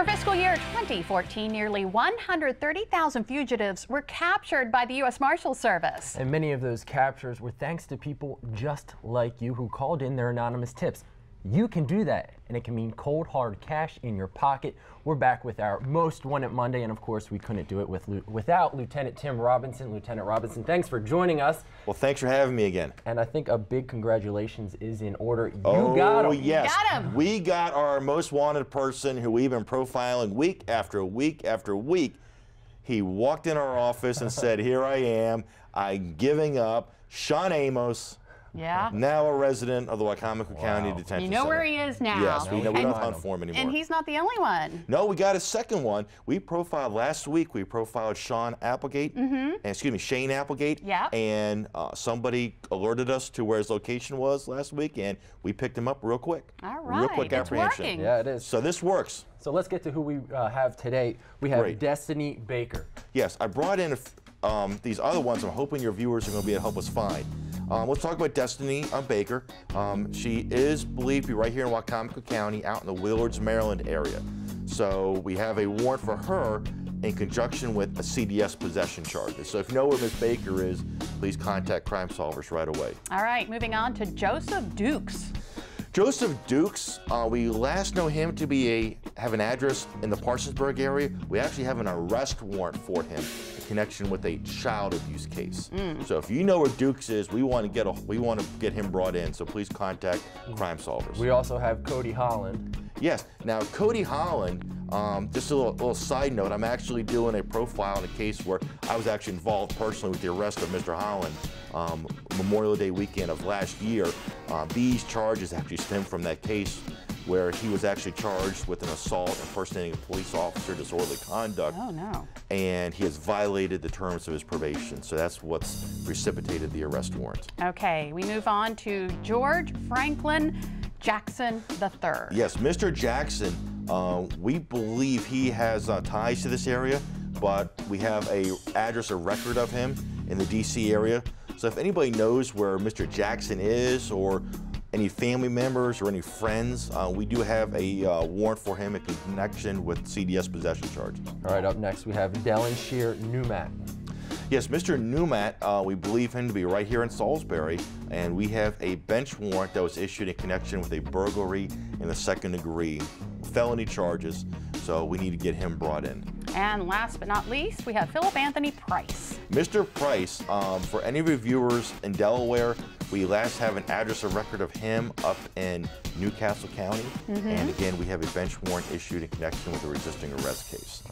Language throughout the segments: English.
For fiscal year 2014, nearly 130,000 fugitives were captured by the U.S. Marshals Service. And many of those captures were thanks to people just like you who called in their anonymous tips. You can do that, and it can mean cold, hard cash in your pocket. We're back with our Most Wanted Monday, and of course, we couldn't do it without Lieutenant Tim Robinson. Lieutenant Robinson, thanks for joining us. Well, thanks for having me again. And I think a big congratulations is in order. You got him. Yes. You got him. We got our most wanted person who we've been profiling week after week after week. He walked in our office and said, here I am, I'm giving up. Sean Amos. Yeah. Now a resident of the Wicomico County Detention Center. You know where he is now. Yes, we don't hunt for him anymore. And he's not the only one. No, we got a second one. We profiled last week. We profiled Shane Applegate. Yeah. And somebody alerted us to where his location was last week, and we picked him up real quick. All right. Real quick apprehension. Working. Yeah, it is. So this works. So let's get to who we have today. We have Great. Destiny Baker. Yes, I brought in these other ones. I'm hoping your viewers are going to be able to help us find. Let's talk about Destiny Baker. She is believed to be right here in Wicomico County, out in the Willards, Maryland area. So we have a warrant for her in conjunction with a CDS possession charges. So if you know where Ms. Baker is, please contact Crime Solvers right away. All right, moving on to Joseph Dukes. Joseph Dukes, we last know him to have an address in the Parsonsburg area. We actually have an arrest warrant for him in connection with a child abuse case. So if you know where Dukes is, we want to get him brought in. So please contact Crime Solvers. We also have Cody Holland. Yes. Now Cody Holland. Just a little side note. I'm actually doing a profile in a case where I was actually involved personally with the arrest of Mr. Holland. Memorial Day weekend of last year. These charges actually stem from that case where he was actually charged with an assault impersonating a police officer, disorderly conduct. Oh, no. And he has violated the terms of his probation. So that's what's precipitated the arrest warrant. Okay, we move on to George Franklin Jackson III. Yes, Mr. Jackson, we believe he has ties to this area, but we have a address, a record of him in the DC area. So if anybody knows where Mr. Jackson is, or any family members or any friends, we do have a warrant for him in connection with CDS possession charges. All right, up next we have DELENSHER NUMAT. Yes, Mr. NUMAT, we believe him to be right here in Salisbury, and we have a bench warrant that was issued in connection with a burglary in the second degree, felony charges, so we need to get him brought in. And last but not least, we have Philip Anthony Price. Mr. Price, for any of your viewers in Delaware, we last have an address or record of him up in Newcastle County, and again, we have a bench warrant issued in connection with a resisting arrest case.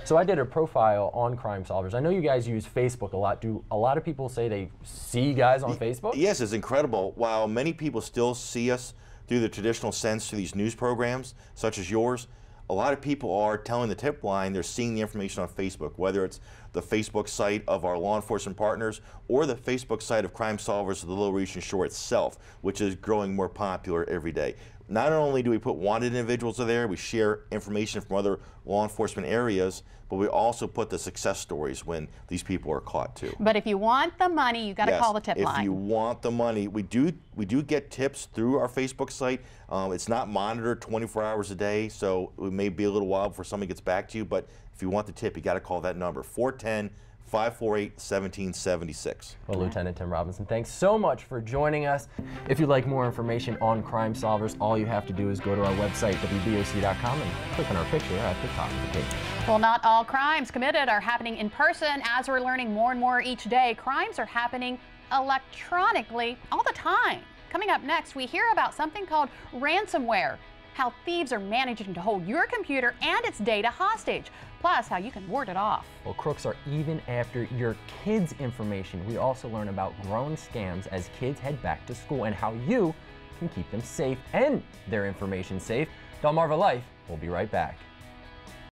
So I did a profile on Crime Solvers. I know you guys use Facebook a lot. Do a lot of people say they see you guys on Facebook? Yes, it's incredible. While many people still see us through the traditional sense through these news programs, such as yours, a lot of people are telling the tip line they're seeing the information on Facebook, whether it's the Facebook site of our law enforcement partners or the Facebook site of Crime Solvers of the Little Region Shore itself, which is growing more popular every day. Not only do we put wanted individuals there, we share information from other law enforcement areas, but we also put the success stories when these people are caught too. But if you want the money, you got to call the tip line. If you want the money, we do get tips through our Facebook site. It's not monitored 24 hours a day, so it may be a little while before somebody gets back to you, but if you want the tip, you got to call that number, 410-548-1776. Well, Lieutenant Tim Robinson, thanks so much for joining us. If you'd like more information on Crime Solvers, all you have to do is go to our website, wboc.com, and click on our picture at the top of the page. Well, not all crimes committed are happening in person. As we're learning more and more each day, crimes are happening electronically all the time. Coming up next, we hear about something called ransomware, how thieves are managing to hold your computer and its data hostage, plus how you can ward it off. Well, crooks are even after your kids' information. We also learn about growing scams as kids head back to school and how you can keep them safe and their information safe. Delmarva Life will be right back.